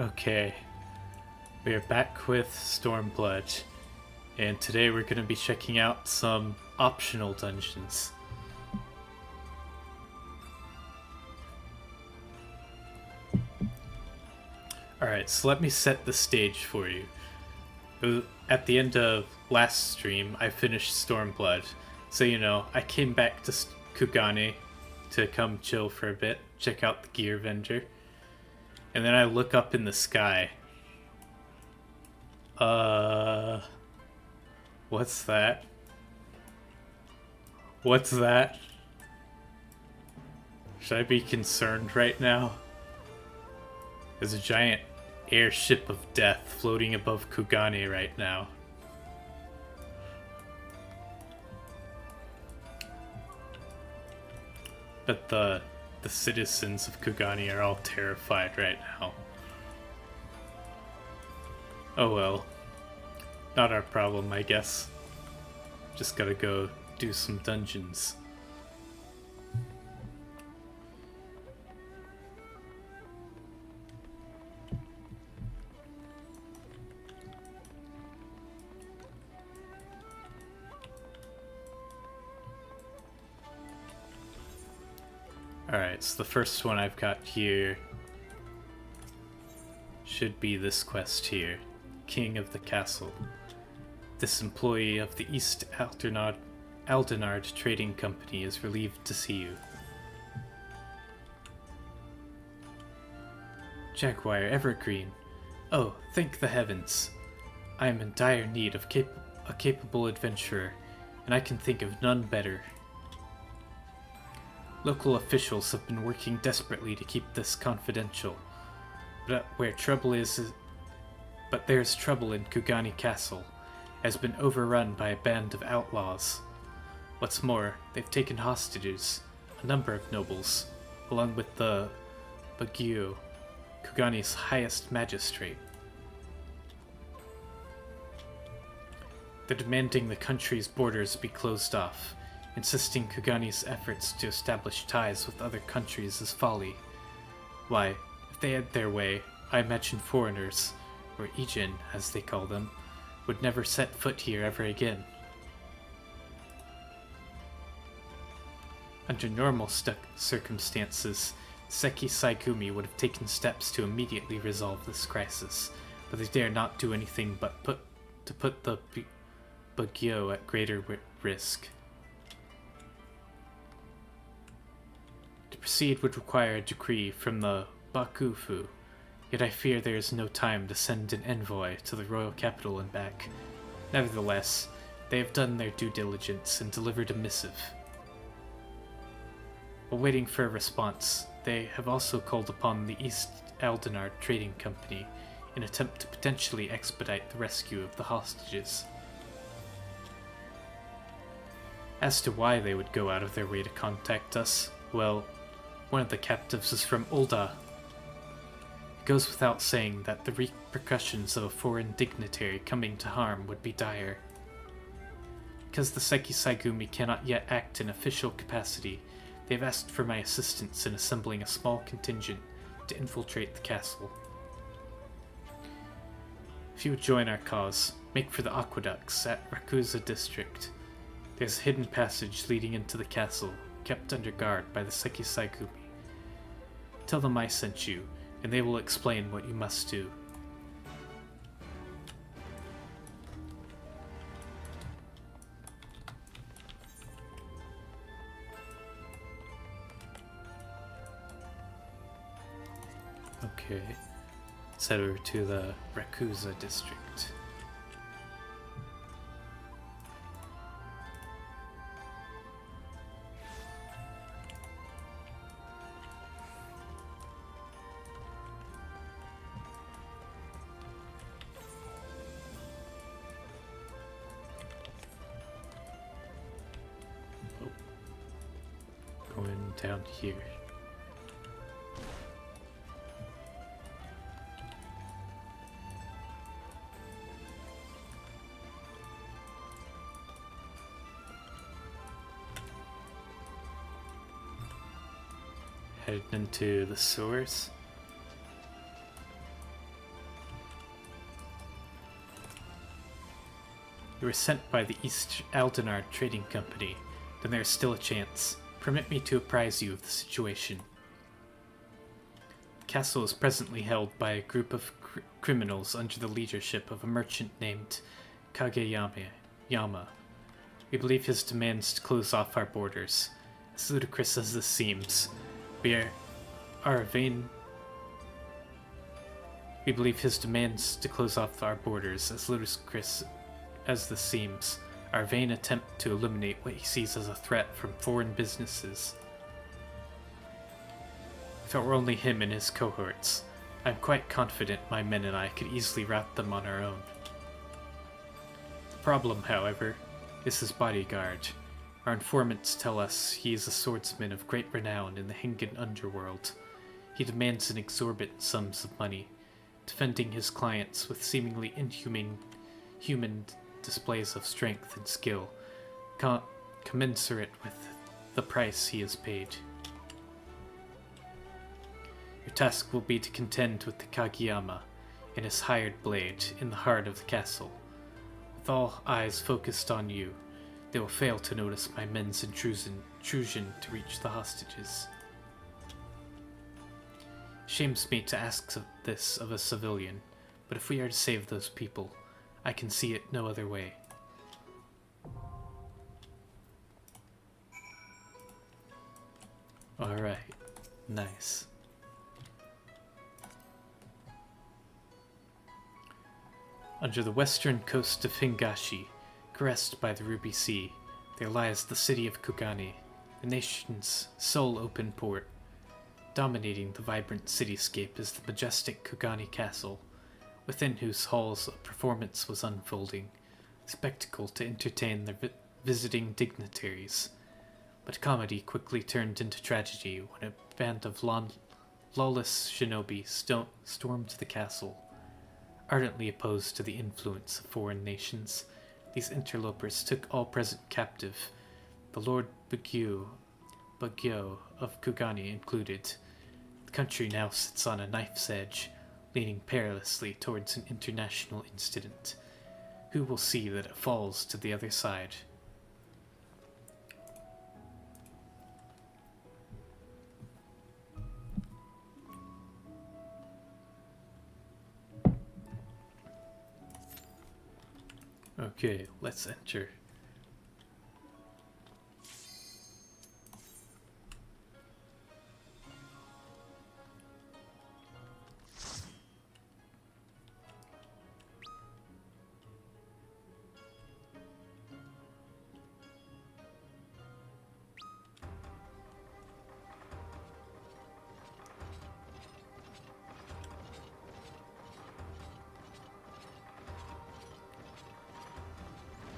Okay, we are back with Stormblood, and today we're going to be checking out some optional dungeons. Alright, so let me set the stage for you. At the end of last stream, I finished Stormblood, so I came back to Kugane to come chill for a bit, check out the gear vendor, and then I look up in the sky. What's that? What's that? Should I be concerned right now? There's a giant airship of death floating above Kugane right now. But the citizens of Kugane are all terrified right now. Oh well. Not our problem, I guess. Just gotta go do some dungeons. Alright, so the first one I've got here should be this quest here. King of the Castle. This employee of the East Aldenard Trading Company is relieved to see you. Jaguar Evergreen. Oh, thank the heavens. I am in dire need of a capable adventurer, and I can think of none better. Local officials have been working desperately to keep this confidential, but there's trouble in Kugane Castle, has been overrun by a band of outlaws. What's more, they've taken hostages, a number of nobles, along with the Bagyo, Kugane's highest magistrate. They're demanding the country's borders be closed off, insisting Kugane's efforts to establish ties with other countries is folly. Why, if they had their way, I imagine foreigners, or Ijin as they call them, would never set foot here ever again. Under normal circumstances, Seki Saigumi would have taken steps to immediately resolve this crisis, but they dare not do anything but put the Bagyo at greater risk. To proceed would require a decree from the Bakufu, yet I fear there is no time to send an envoy to the royal capital and back. Nevertheless, they have done their due diligence and delivered a missive. While waiting for a response, they have also called upon the East Aldenard Trading Company in an attempt to potentially expedite the rescue of the hostages. As to why they would go out of their way to contact us, well, one of the captives is from Ulda. It goes without saying that the repercussions of a foreign dignitary coming to harm would be dire. Because the Seki Saigumi cannot yet act in official capacity, they have asked for my assistance in assembling a small contingent to infiltrate the castle. If you would join our cause, make for the aqueducts at Rakuza district. There's a hidden passage leading into the castle, kept under guard by the Seki Saigumi. Tell them I sent you, and they will explain what you must do. Okay, let's head over to the Rakuza district. Going down here. Headed into the sewers. You were sent by the East Aldenard Trading Company. Then there is still a chance. Permit me to apprise you of the situation. The castle is presently held by a group of criminals under the leadership of a merchant named Kageyama. We believe his demands to close off our borders. As ludicrous as this seems, we believe his demands to close off our borders, as ludicrous as this seems, are a vain attempt to eliminate what he sees as a threat from foreign businesses. If it were only him and his cohorts, I am quite confident my men and I could easily rout them on our own. The problem, however, is his bodyguard. Our informants tell us he is a swordsman of great renown in the Hengen underworld. He demands an exorbitant sums of money, defending his clients with seemingly inhuman displays of strength and skill, commensurate with the price he has paid. Your task will be to contend with the Kageyama and his hired blade in the heart of the castle. With all eyes focused on you, they will fail to notice my men's intrusion to reach the hostages. Shames me to ask this of a civilian, but if we are to save those people, I can see it no other way. Alright, nice. Under the western coast of Hingashi, caressed by the Ruby Sea, there lies the city of Kugane, the nation's sole open port. Dominating the vibrant cityscape is the majestic Kugane Castle, within whose halls a performance was unfolding, a spectacle to entertain the visiting dignitaries. But comedy quickly turned into tragedy when a band of lawless shinobi stormed the castle. Ardently opposed to the influence of foreign nations, these interlopers took all present captive, the Lord Bugyo of Kugane included. The country now sits on a knife's edge, leaning perilously towards an international incident. Who will see that it falls to the other side? Okay, let's enter.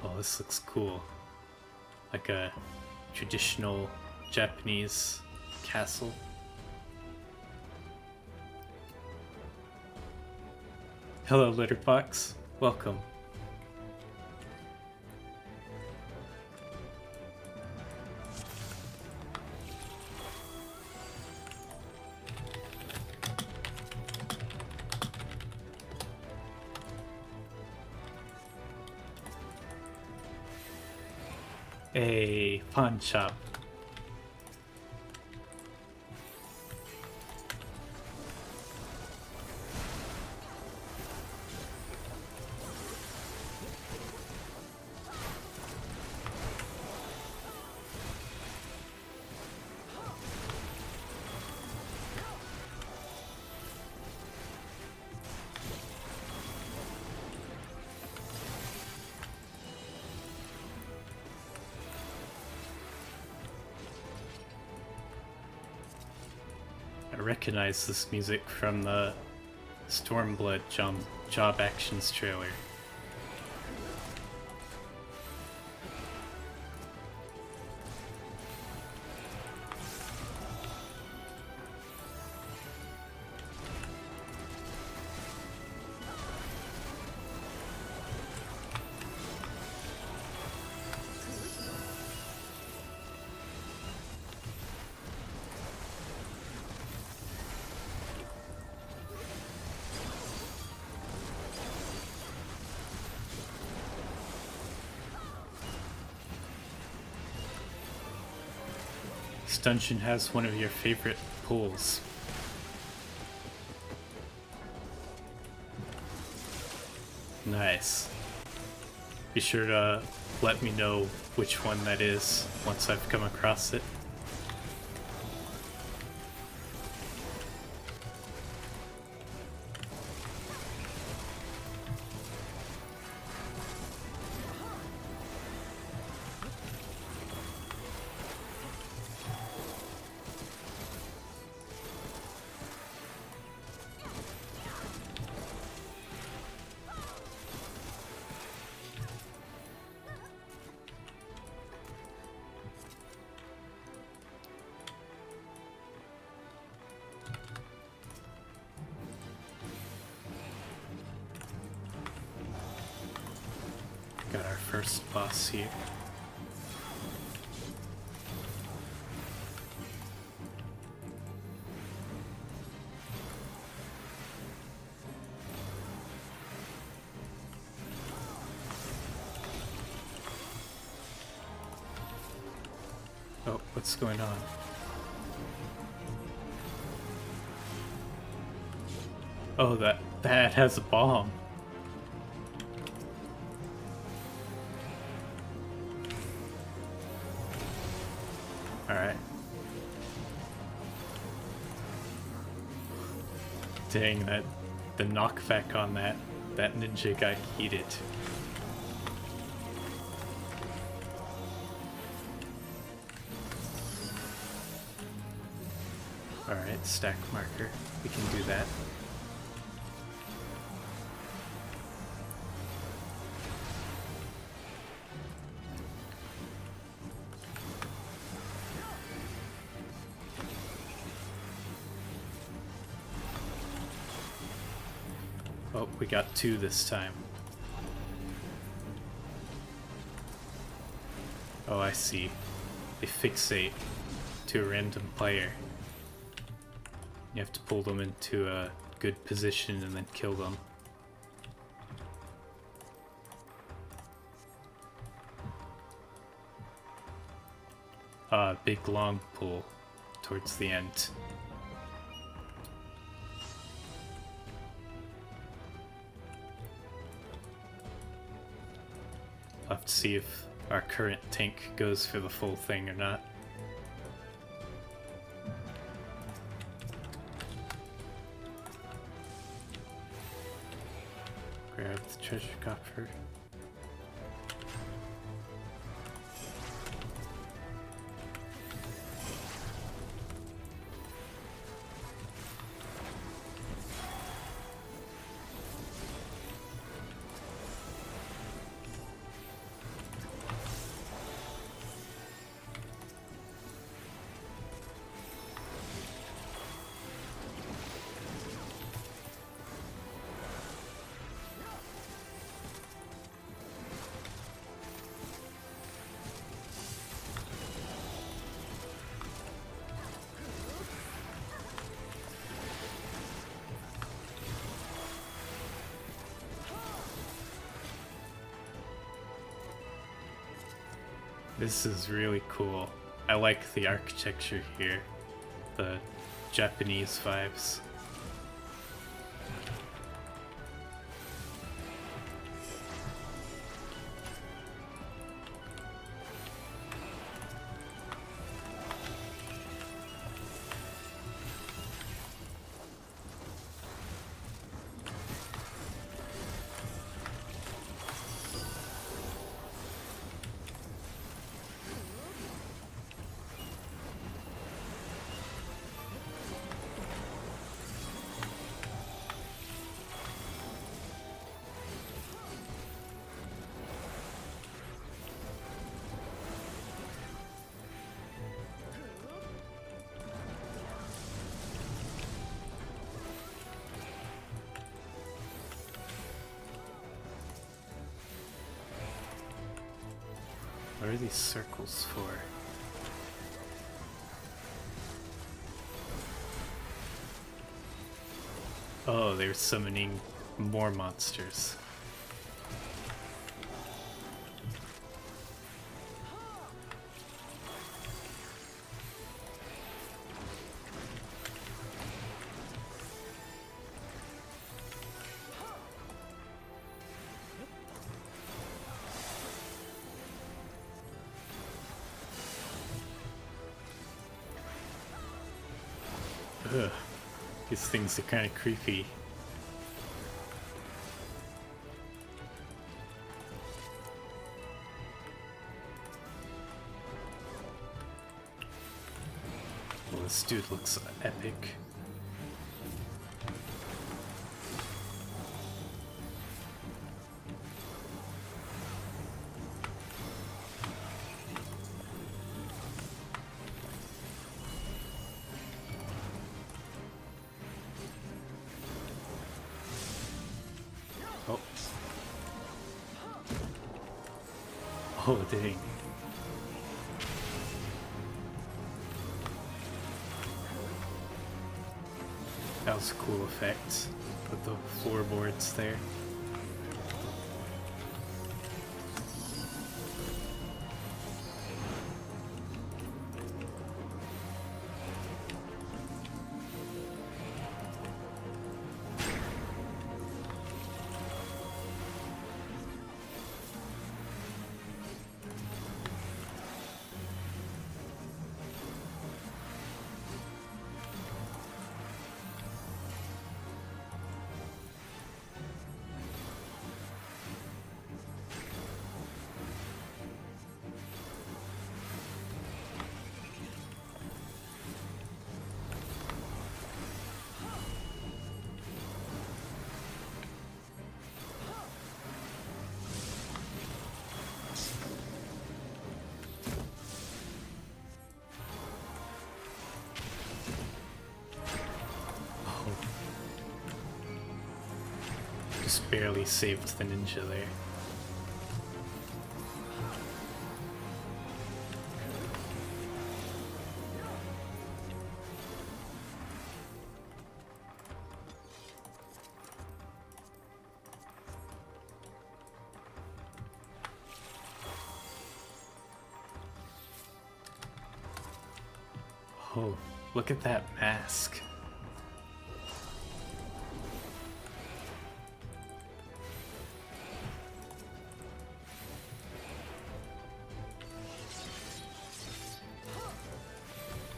Oh, this looks cool. Like a traditional Japanese castle. Hello, Litterbox. Welcome. A pawn shop. I recognize this music from the Stormblood Job Actions trailer. This dungeon has one of your favorite pulls. Nice. Be sure to let me know which one that is once I've come across it. Got our first boss here. Oh, what's going on? Oh, that has a bomb. Alright. Dang, the knockback on that ninja got heated. Alright, stack marker. We can do that. Oh, we got two this time. Oh, I see. They fixate to a random player. You have to pull them into a good position and then kill them. Big long pull towards the end. I'll have to see if our current tank goes for the full thing or not. Grab the treasure coffer. This is really cool. I like the architecture here. The Japanese vibes. What are these circles for? Oh, they're summoning more monsters. Ugh. These things are kind of creepy. Well, this dude looks epic. Oh. Oh, dang. That was a cool effect with the floorboards there. Just barely saved the ninja there. Oh, look at that mask.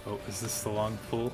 Oh, is this the long pull?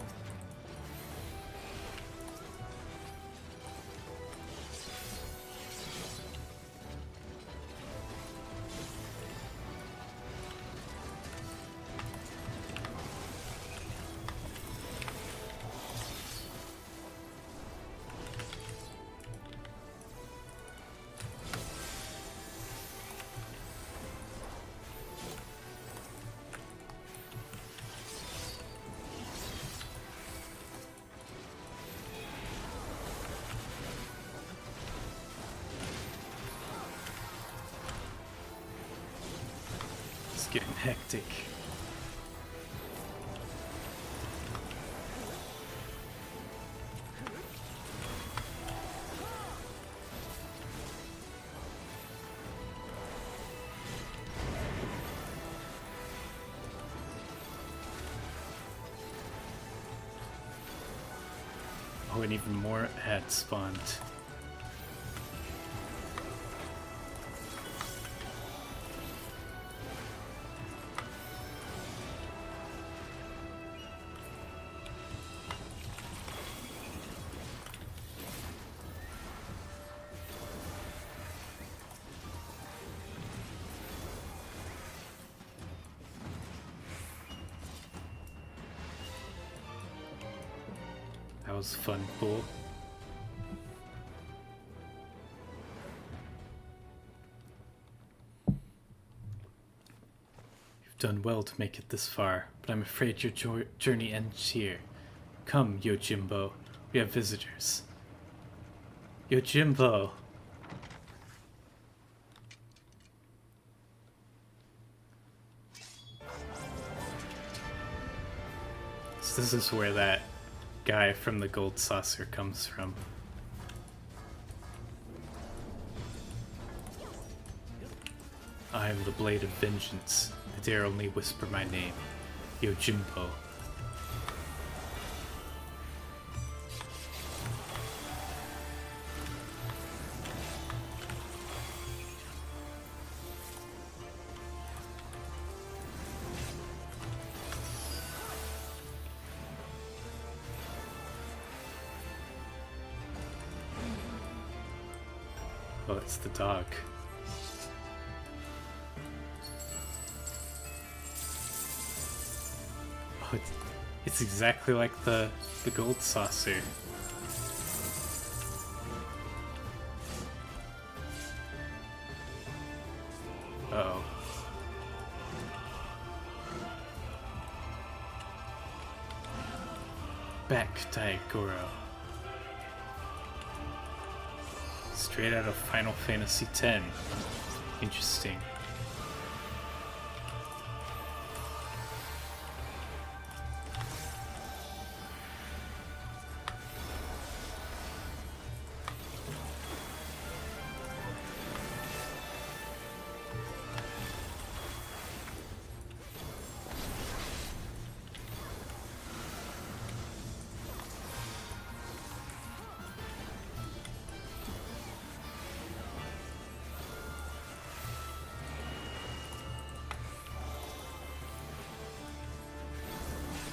Getting hectic. Oh, and even more ads spawned. That was fun, cool. You've done well to make it this far, but I'm afraid your journey ends here. Come, Yojimbo, we have visitors. Yojimbo! So this is where that guy from the gold saucer comes from. I am the Blade of Vengeance. I dare only whisper my name. Yojimbo. Oh, it's the dog. Oh, it's exactly like the gold saucer. Uh-oh. Back Daigoro. Straight out of Final Fantasy X. Interesting.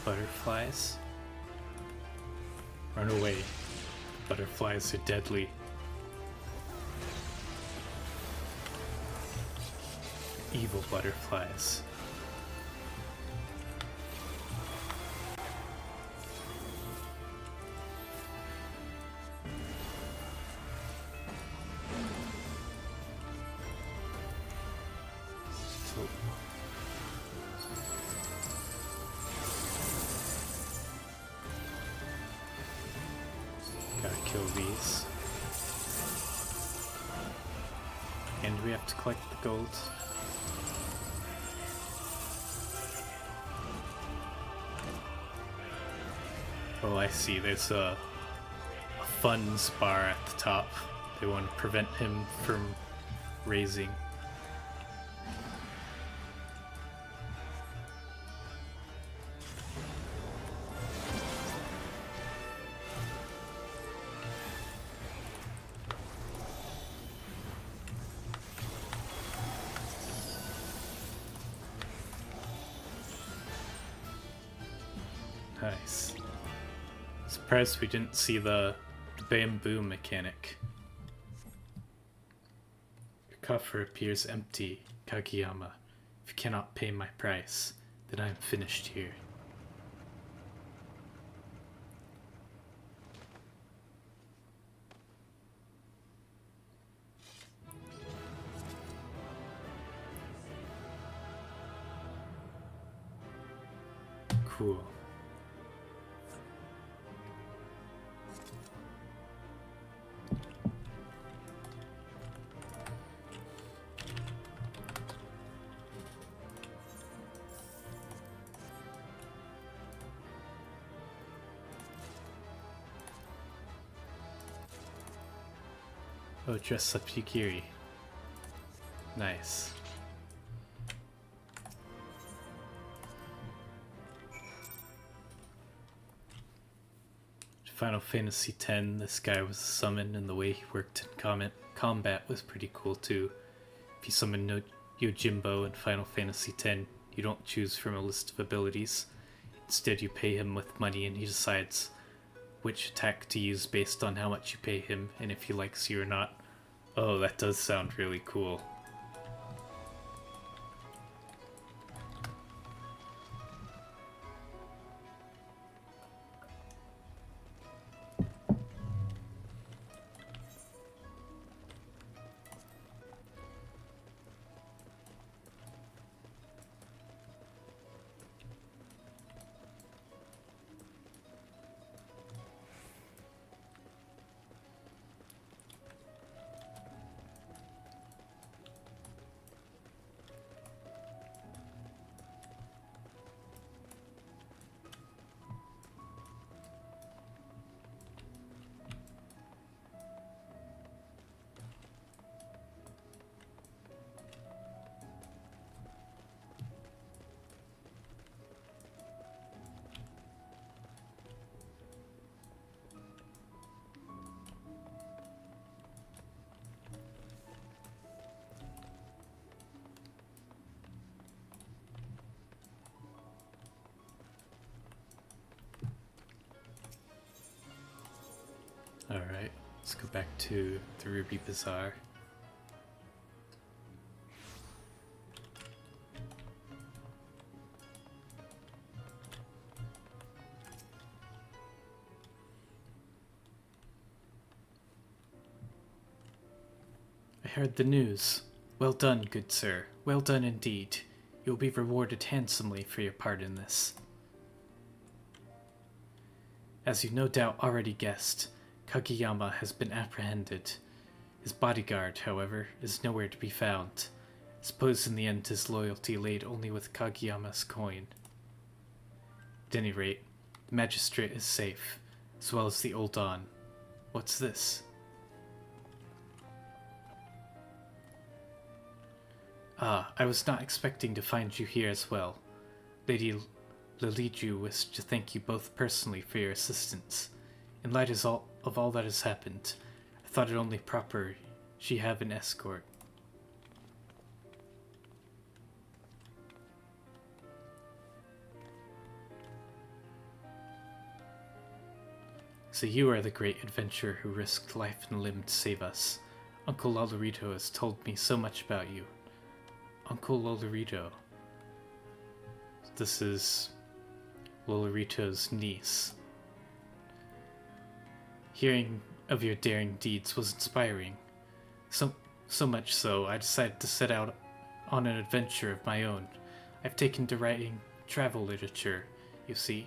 Butterflies? Run away. Butterflies are deadly. Evil butterflies. Gotta kill these. And we have to collect the gold. Oh, I see. There's a funds bar at the top. They want to prevent him from raising. Nice. Surprised we didn't see the bamboo mechanic. Your coffer appears empty, Kageyama. If you cannot pay my price, then I am finished here. Cool. Oh, dress up Yukiri. Nice. Final Fantasy X, this guy was summoned, and the way he worked in combat was pretty cool too. If you summon Yojimbo in Final Fantasy X, you don't choose from a list of abilities. Instead, you pay him with money, and he decides which attack to use based on how much you pay him, and if he likes you or not. Oh, that does sound really cool. Alright, let's go back to the Ruby Bazaar. I heard the news. Well done, good sir. Well done indeed. You will be rewarded handsomely for your part in this. As you no doubt already guessed, Kageyama has been apprehended. His bodyguard, however, is nowhere to be found. I suppose in the end his loyalty laid only with Kageyama's coin. At any rate, the magistrate is safe, as well as the old Don. What's this? Ah, I was not expecting to find you here as well. Lady Liliju wished to thank you both personally for your assistance. In light of all that has happened, I thought it only proper she have an escort. So you are the great adventurer who risked life and limb to save us. Uncle Lolorito has told me so much about you. Uncle Lolorito. This is Lolorito's niece. Hearing of your daring deeds was inspiring. So much so, I decided to set out on an adventure of my own. I've taken to writing travel literature, you see,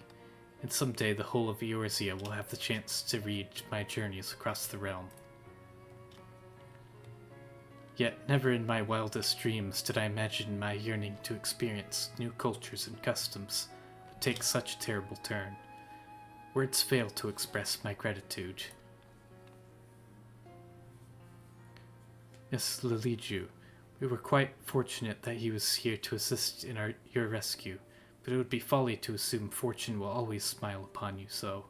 and someday the whole of Eorzea will have the chance to read my journeys across the realm. Yet never in my wildest dreams did I imagine my yearning to experience new cultures and customs would take such a terrible turn. Words fail to express my gratitude. Miss Liliju, we were quite fortunate that he was here to assist in your rescue, but it would be folly to assume fortune will always smile upon you so.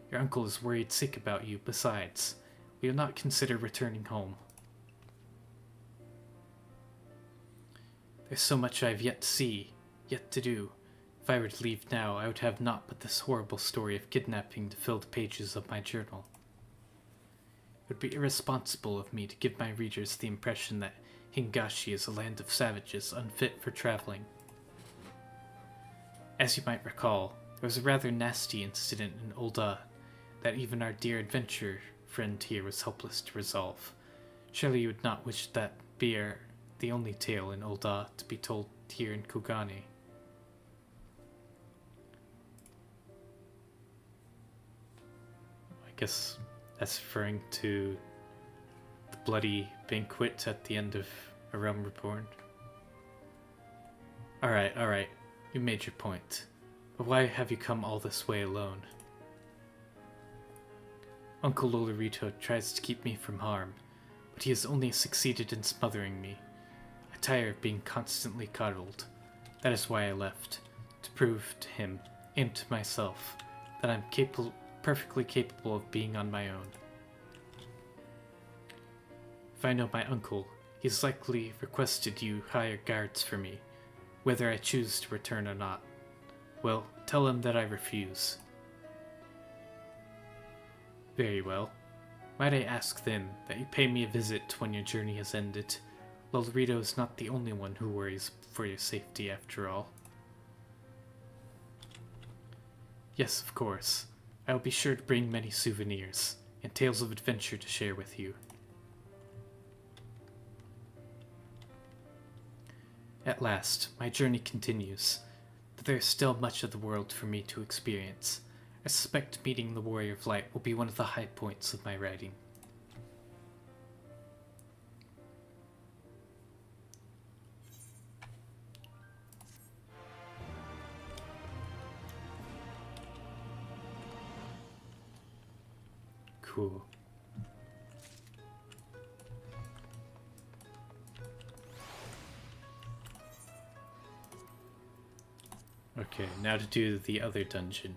Your uncle is worried sick about you. Besides, we will not consider returning home. There's so much I have yet to see, yet to do. If I were to leave now, I would have naught but this horrible story of kidnapping to fill the pages of my journal. It would be irresponsible of me to give my readers the impression that Hingashi is a land of savages unfit for traveling. As you might recall, there was a rather nasty incident in Ul'dah that even our dear adventure friend here was helpless to resolve. Surely you would not wish that be the only tale in Ul'dah to be told here in Kugane. I guess that's referring to the bloody banquet at the end of A Realm Reborn. Alright, you made your point. But why have you come all this way alone? Uncle Lolorito tries to keep me from harm, but he has only succeeded in smothering me. I tire of being constantly coddled. That is why I left, to prove to him and to myself that I'm perfectly capable of being on my own. If I know my uncle, he's likely requested you hire guards for me, whether I choose to return or not. Well, tell him that I refuse. Very well. Might I ask then that you pay me a visit when your journey has ended? Lolorito is not the only one who worries for your safety after all. Yes, of course. I will be sure to bring many souvenirs and tales of adventure to share with you. At last, my journey continues, but there is still much of the world for me to experience. I suspect meeting the Warrior of Light will be one of the high points of my writing. Cool. Okay, now to do the other dungeon.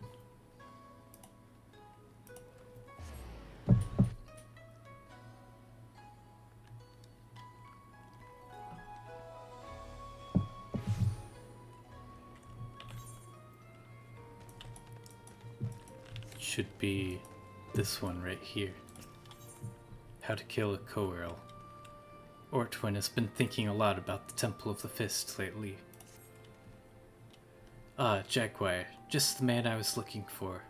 Should be this one right here. How to kill a Coeurl. Ortwin has been thinking a lot about the Temple of the Fist lately. Ah, Jaguar, just the man I was looking for.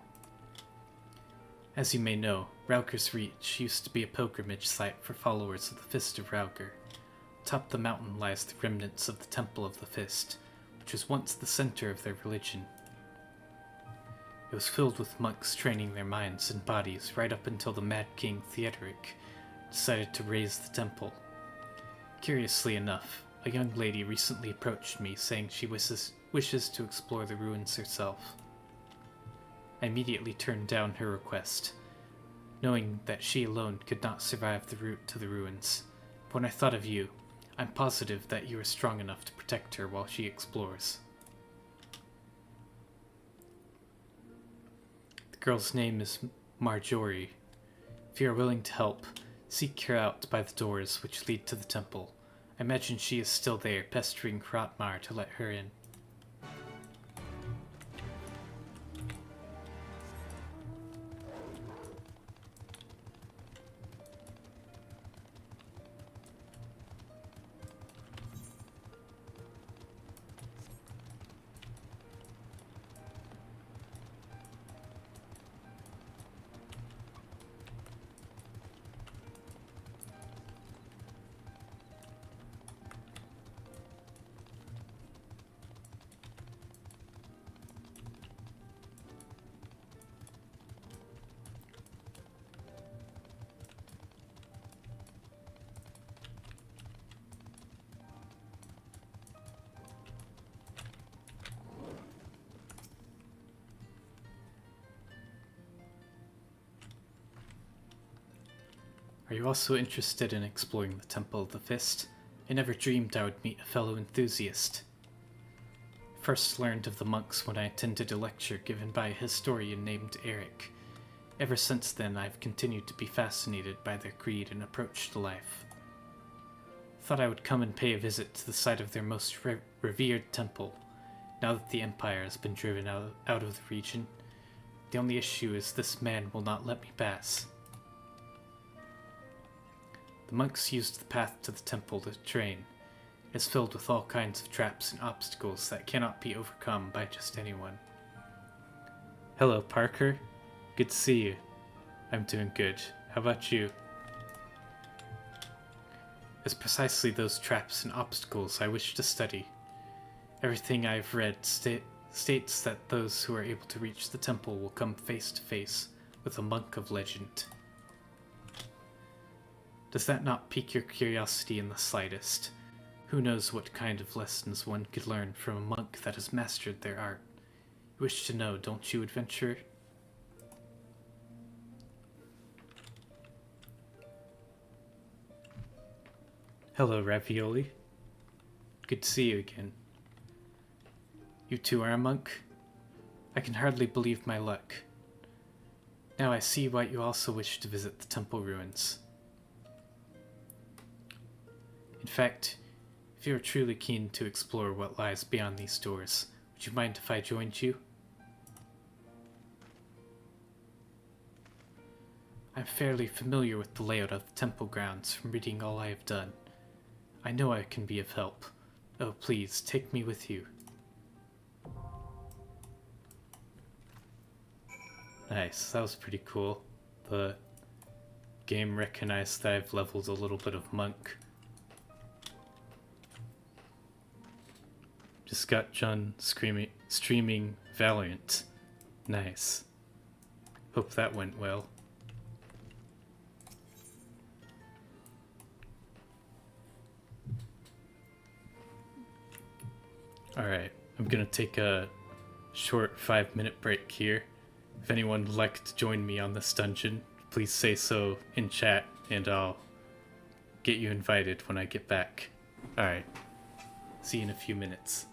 As you may know, Rauger's Reach used to be a pilgrimage site for followers of the Fist of Rauger. Atop the mountain lies the remnants of the Temple of the Fist, which was once the center of their religion. It was filled with monks training their minds and bodies right up until the Mad King Theodoric decided to raise the temple. Curiously enough, a young lady recently approached me saying she wishes to explore the ruins herself. I immediately turned down her request, knowing that she alone could not survive the route to the ruins. But when I thought of you, I'm positive that you are strong enough to protect her while she explores. The girl's name is Marjorie. If you are willing to help, seek her out by the doors which lead to the temple. I imagine she is still there, pestering Kratmar to let her in. Are you also interested in exploring the Temple of the Fist? I never dreamed I would meet a fellow enthusiast. I first learned of the monks when I attended a lecture given by a historian named Eric. Ever since then, I've continued to be fascinated by their creed and approach to life. Thought I would come and pay a visit to the site of their most revered temple, now that the Empire has been driven out of the region. The only issue is this man will not let me pass. The monks used the path to the temple to train. It's filled with all kinds of traps and obstacles that cannot be overcome by just anyone. Hello, Parker. Good to see you. I'm doing good. How about you? It's precisely those traps and obstacles I wish to study. Everything I've read states that those who are able to reach the temple will come face to face with a monk of legend. Does that not pique your curiosity in the slightest? Who knows what kind of lessons one could learn from a monk that has mastered their art? You wish to know, don't you, adventurer? Hello, Ravioli. Good to see you again. You too are a monk? I can hardly believe my luck. Now I see why you also wish to visit the temple ruins. In fact, if you are truly keen to explore what lies beyond these doors, would you mind if I joined you? I'm fairly familiar with the layout of the temple grounds from reading all I have done. I know I can be of help. Oh, please, take me with you. Nice, that was pretty cool. The game recognized that I've leveled a little bit of monk. Just got John streaming Valorant. Nice. Hope that went well. Alright, I'm gonna take a short 5-minute break here. If anyone would like to join me on this dungeon, please say so in chat and I'll get you invited when I get back. Alright, see you in a few minutes.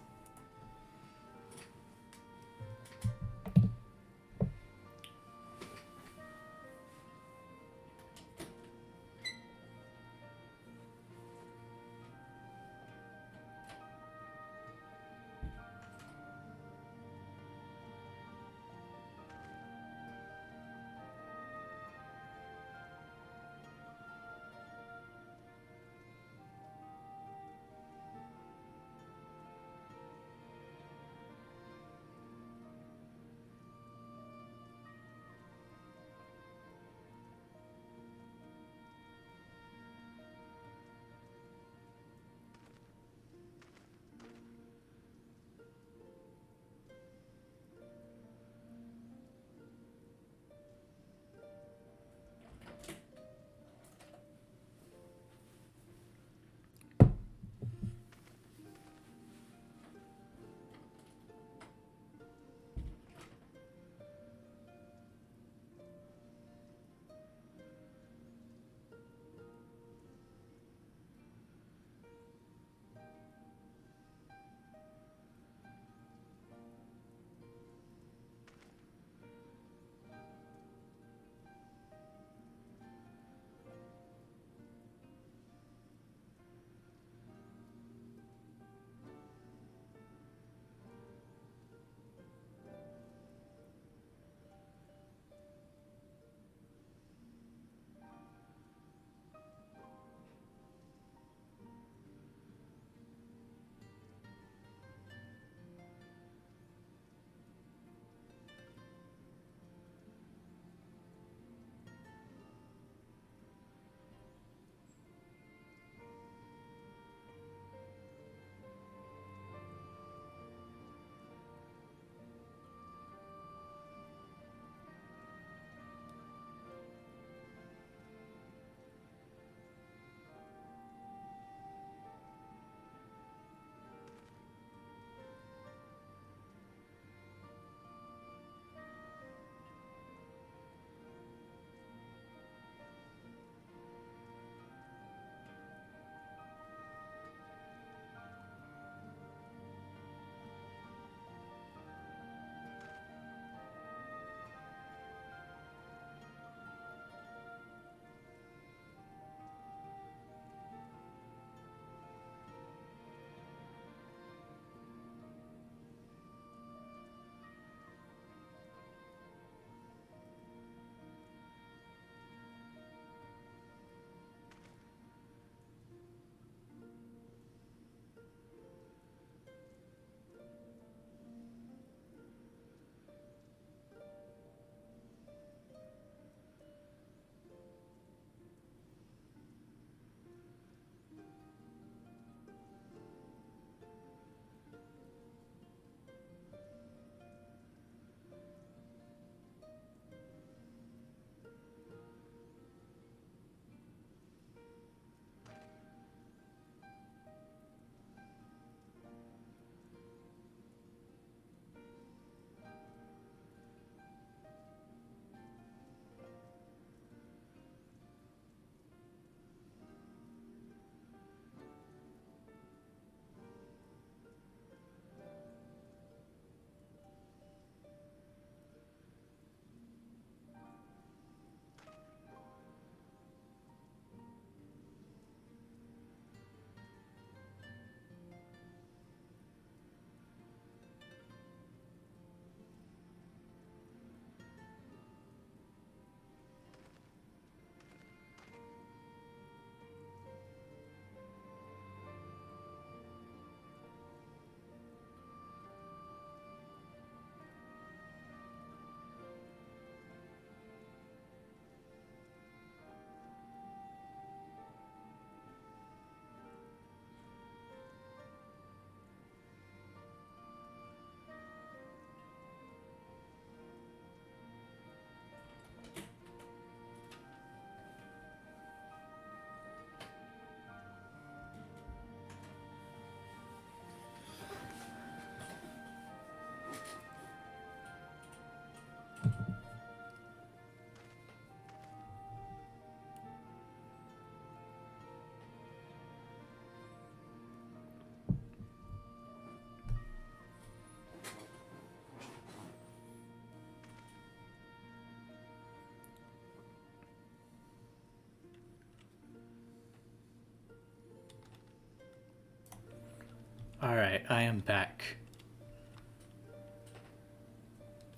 Alright, I am back.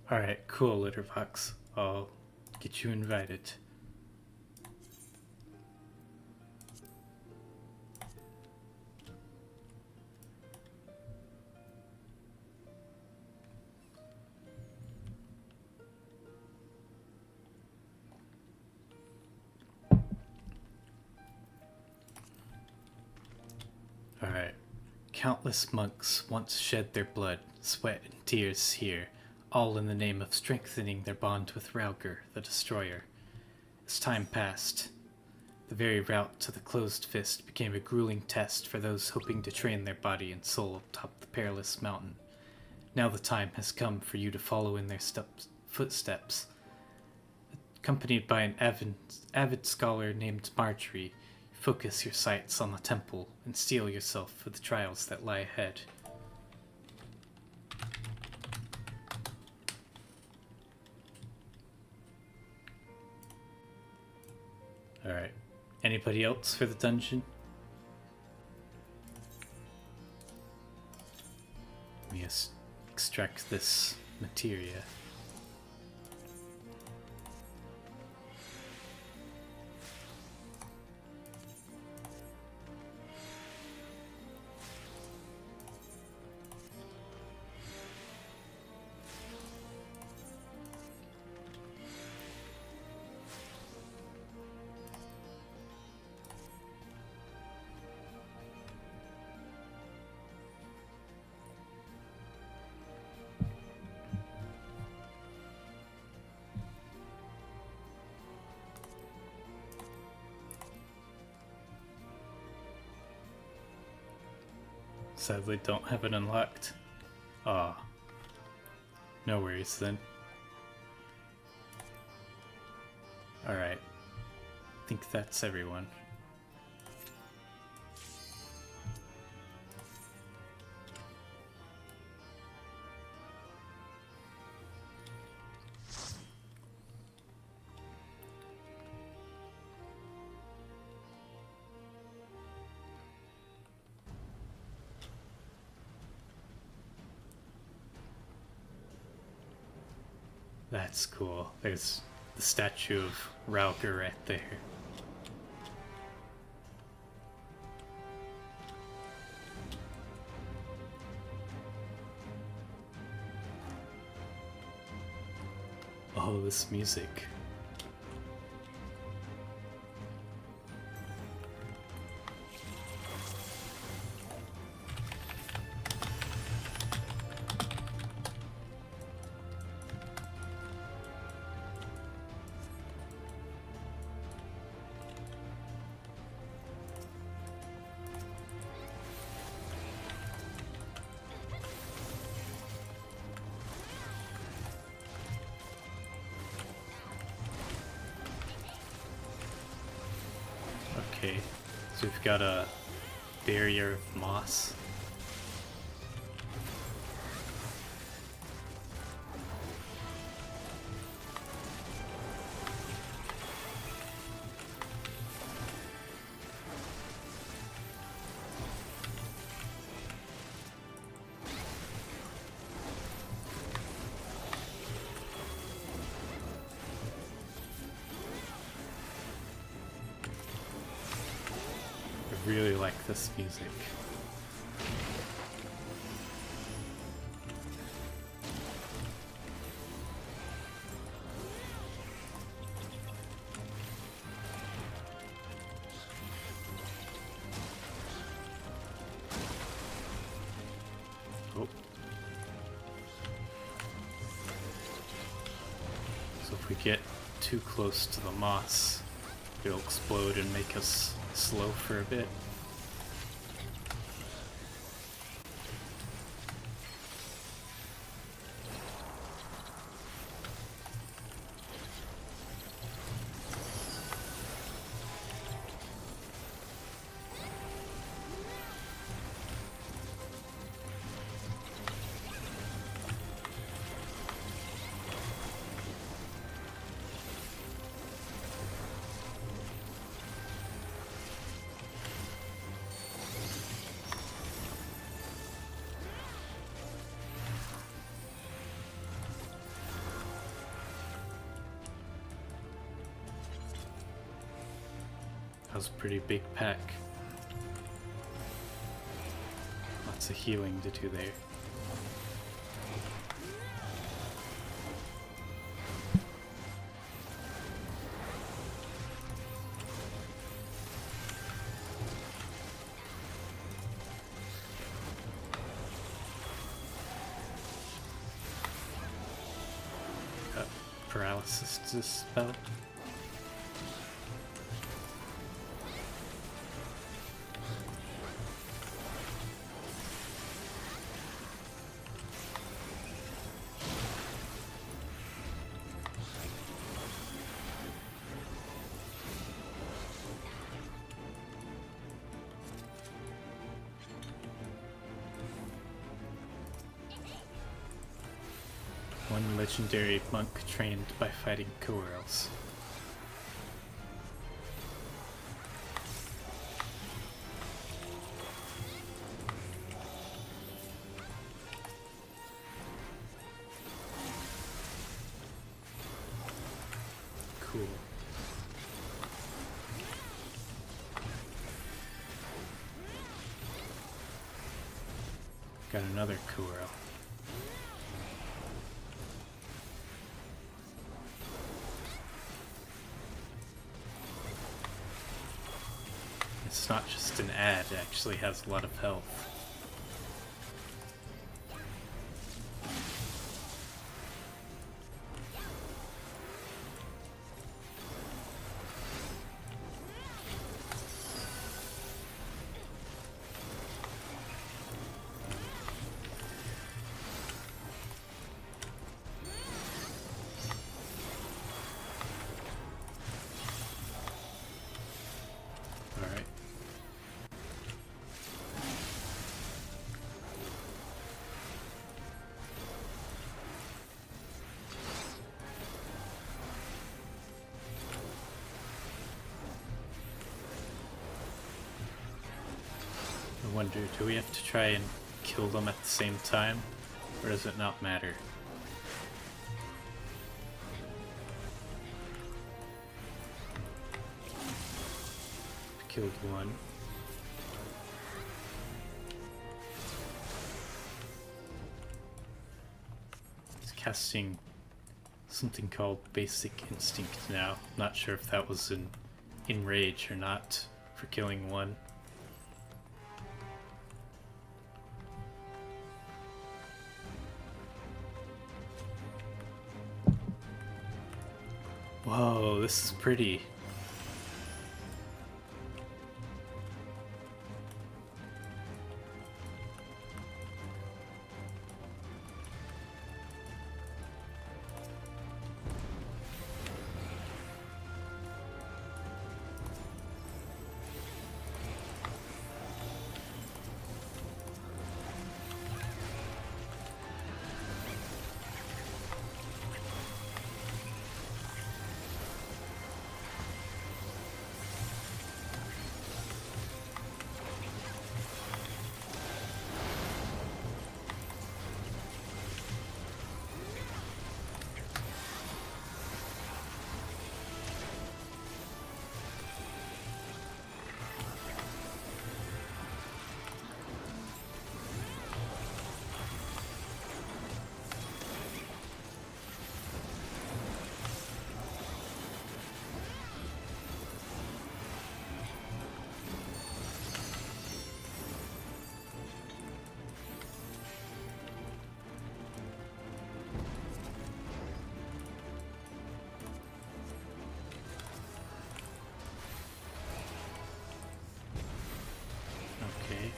Alright, cool, Litterbox. I'll get you invited. Alright. Countless monks once shed their blood, sweat, and tears here, all in the name of strengthening their bond with Raugr, the Destroyer. As time passed, the very route to the Closed Fist became a grueling test for those hoping to train their body and soul atop the perilous mountain. Now the time has come for you to follow in their footsteps. Accompanied by an avid scholar named Marjorie, focus your sights on the temple and steel yourself for the trials that lie ahead. Alright. Anybody else for the dungeon? Let me just extract this materia. Sadly, don't have it unlocked. Ah. No worries then. Alright. I think that's everyone. That's cool. There's the statue of Raugr right there. Oh, this music. Okay, so we've got a barrier of moss. I really like this music. Oh. So if we get too close to the moss, it'll explode and make us slow for a bit. has a pretty big pack. Lots of healing to do there. Paralysis to spell. One legendary monk trained by fighting Coerls. Cool. Got another Coerl. It's not just an ad, it actually has a lot of health. I wonder, do we have to try and kill them at the same time, or does it not matter? Killed one. It's casting something called Basic Instinct now. Not sure if that was in rage or not for killing one. Whoa, this is pretty.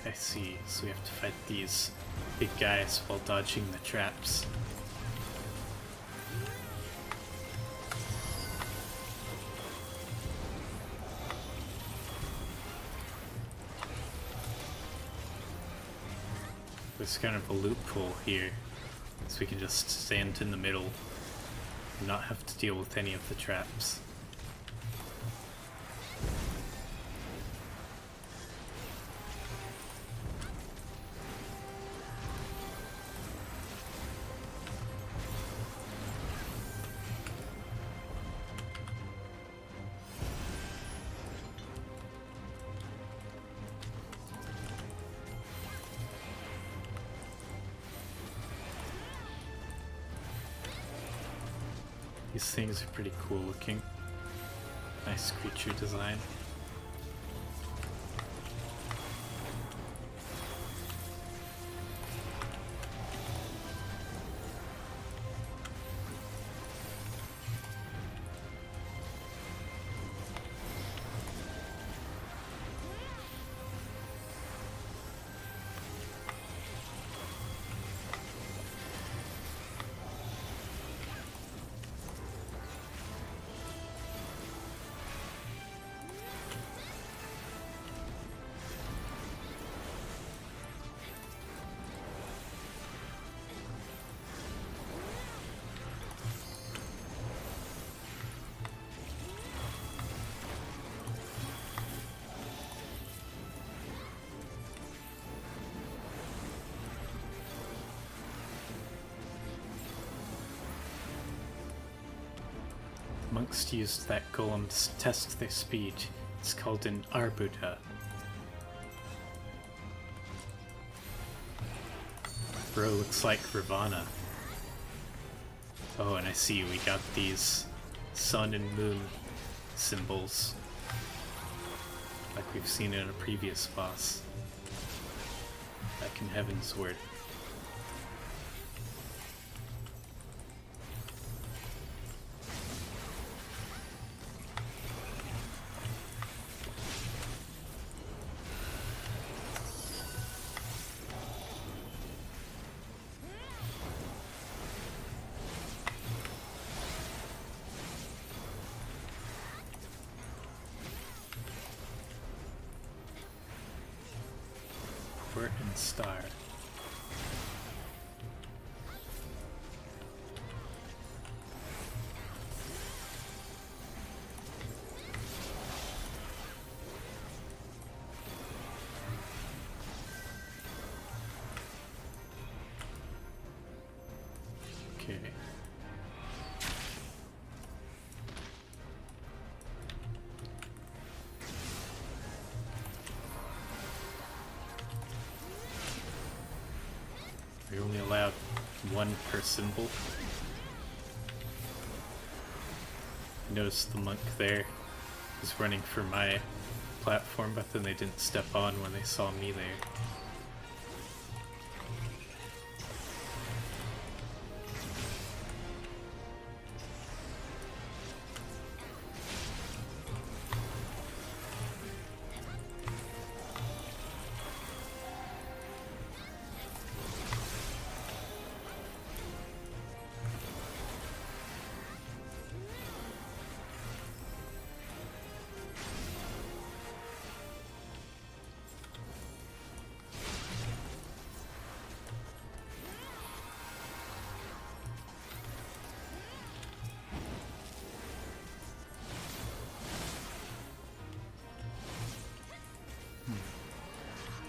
I see, so we have to fight these big guys while dodging the traps. There's kind of a loophole here, so we can just stand in the middle and not have to deal with any of the traps. These things are pretty cool looking. Nice creature design. Monks used that golem to test their speed. It's called an Arbuda. Bro looks like Ravana. Oh, and I see we got these sun and moon symbols, like we've seen in a previous boss, back in Heaven's Word. And star. Okay. We're only allowed one per symbol. I noticed the monk there was running for my platform, but then they didn't step on when they saw me there.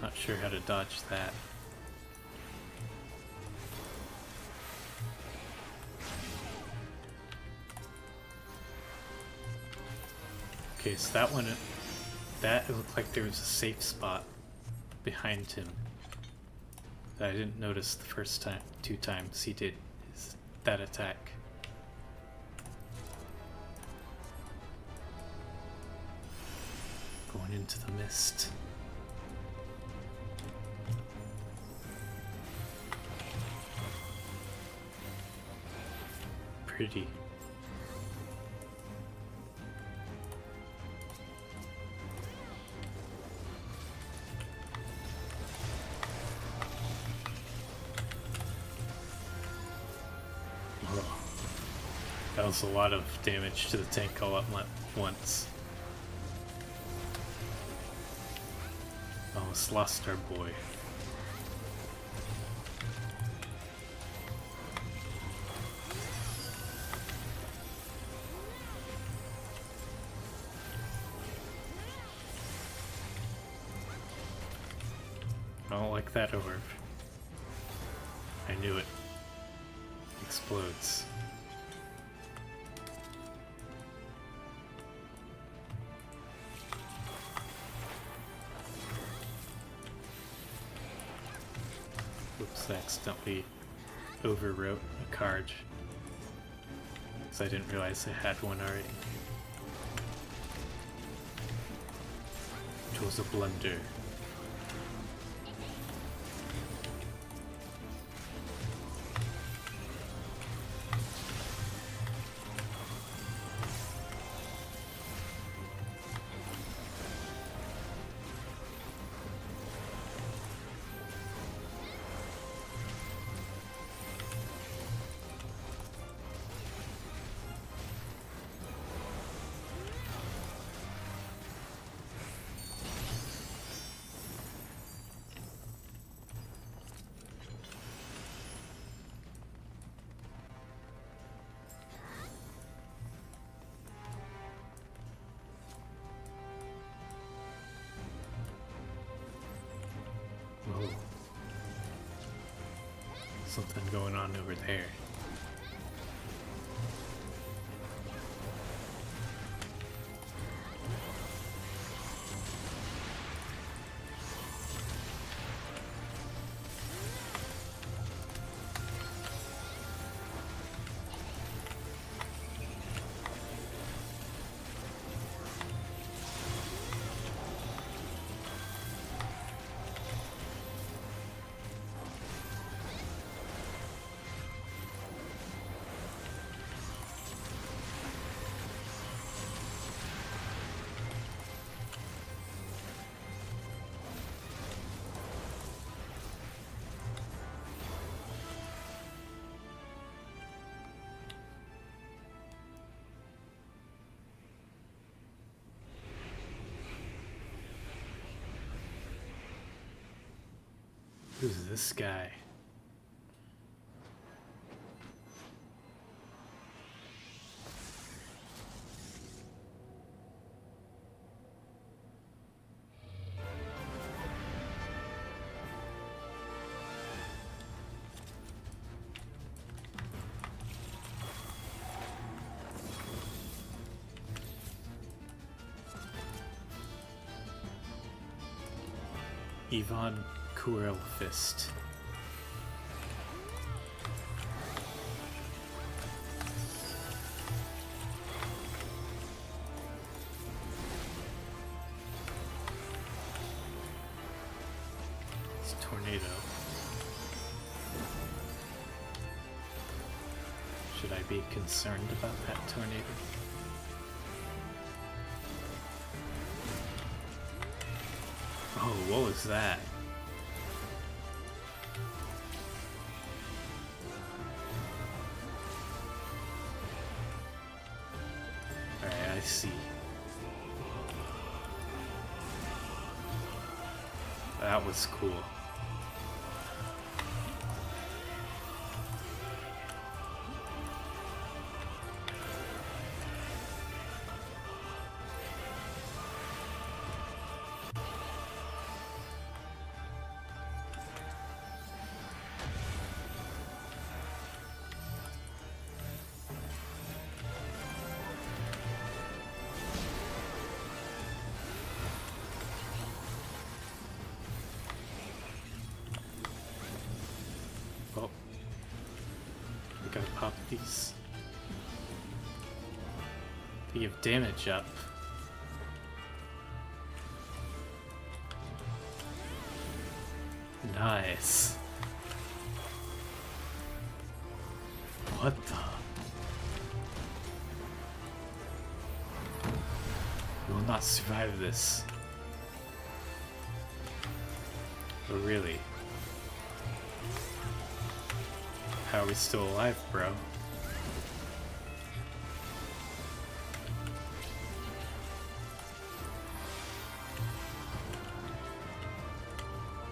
Not sure how to dodge that. Okay, so that one, it looked like there was a safe spot behind him that I didn't notice the first time, 2 times he did that attack. Going into the mist. Pretty. Oh, that was a lot of damage to the tank all at once. Almost lost our boy. I don't like that orb. I knew it. Explodes. Oops, I accidentally overwrote a card. because I didn't realize I had one already. Which was a blunder. Whoa. Something going on over there. Who's this guy? Yvonne Fist. It's a tornado. Should I be concerned about that tornado? Oh, what was that? Alright, I see. That was cool. Gotta pop these. They give damage up. Nice. What the? We will not survive this. Oh, really? How are we still alive, bro?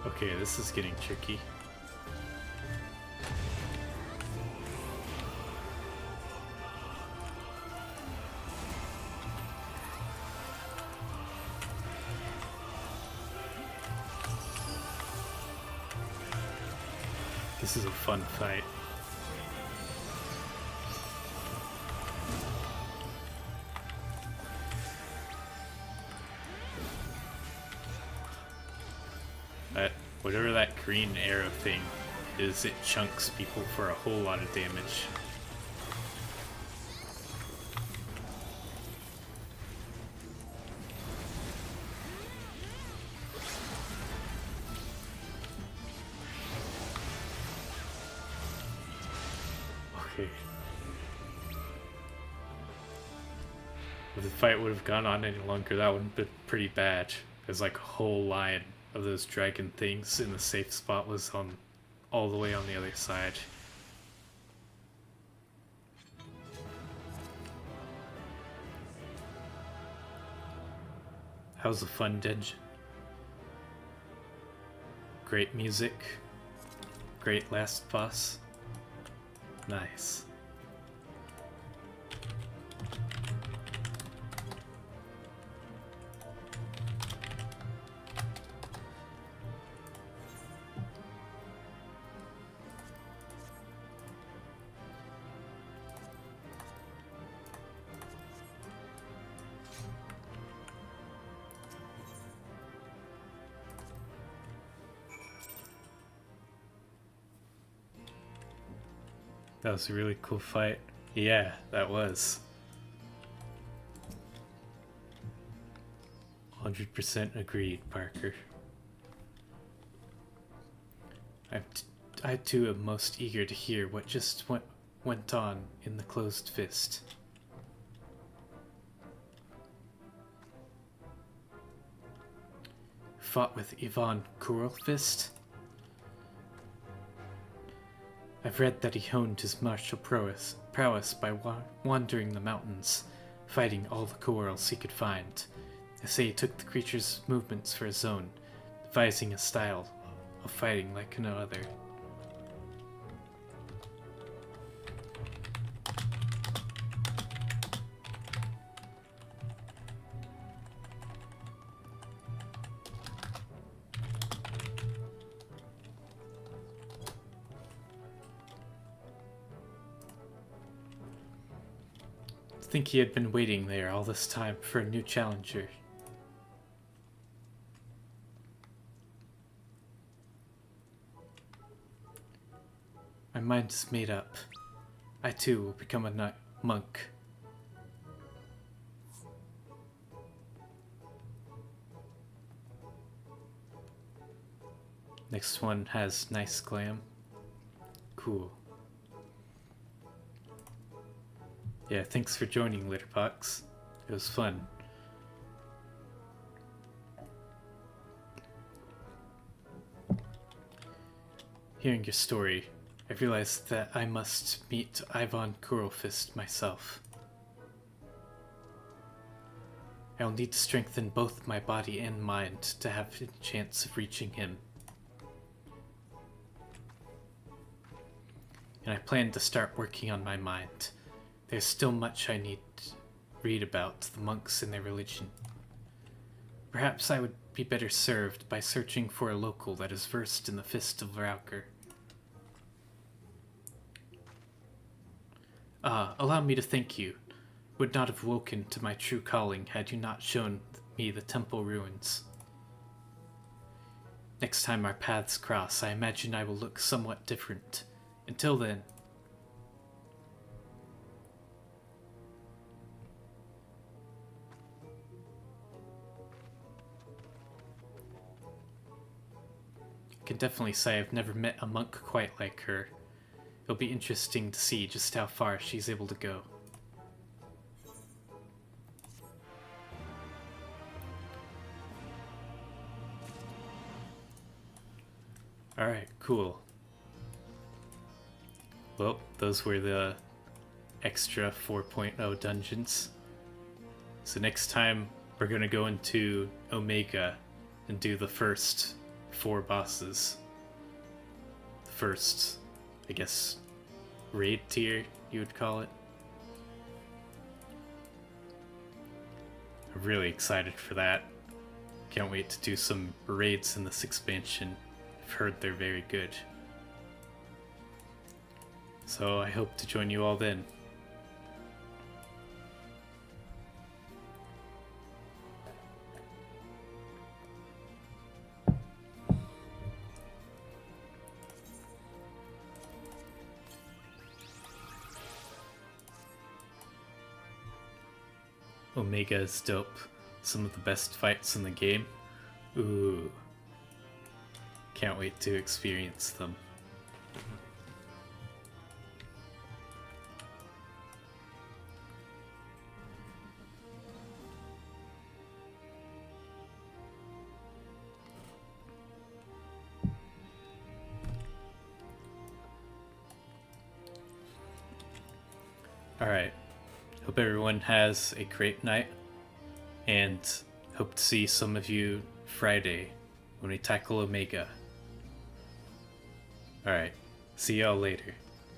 Okay, this is getting tricky. This is a fun fight. Whatever that green arrow thing is, it chunks people for a whole lot of damage. Okay. If the fight would have gone on any longer, that would have been pretty bad. There's like a whole line of those dragon things, and the safe spot was on all the way on the other side. How's the fun dungeon? Great music. Great last boss. Nice. That was a really cool fight. Yeah, that was. 100% agreed, Parker. I too am most eager to hear what just went on in the closed fist. Fought with Ivan Kurolfist? I've read that he honed his martial prowess by wandering the mountains, fighting all the Korals he could find. They say he took the creature's movements for his own, devising a style of fighting like no other. I think he had been waiting there all this time for a new challenger. My mind is made up. I too will become a monk. Next one has nice glam. Cool. Yeah, thanks for joining, Litterbox. It was fun. Hearing your story, I realized that I must meet Ivan Kurolfist myself. I'll need to strengthen both my body and mind to have a chance of reaching him. And I plan to start working on my mind. There's still much I need to read about the monks and their religion. Perhaps I would be better served by searching for a local that is versed in the Fist of Rauker. Allow me to thank you. Would not have woken to my true calling had you not shown me the temple ruins. Next time our paths cross, I imagine I will look somewhat different. Until then... I can definitely say I've never met a monk quite like her. It'll be interesting to see just how far she's able to go. Alright, cool. Well, those were the extra 4.0 dungeons. So next time we're going to go into Omega and do the first 4 bosses. The first, I guess, raid tier, you would call it. I'm really excited for that. Can't wait to do some raids in this expansion. I've heard they're very good. So I hope to join you all then. Omega is dope. Some of the best fights in the game. Ooh. Can't wait to experience them. Alright. Hope everyone has a great night. And hope to see some of you Friday when we tackle Omega. Alright. See y'all later.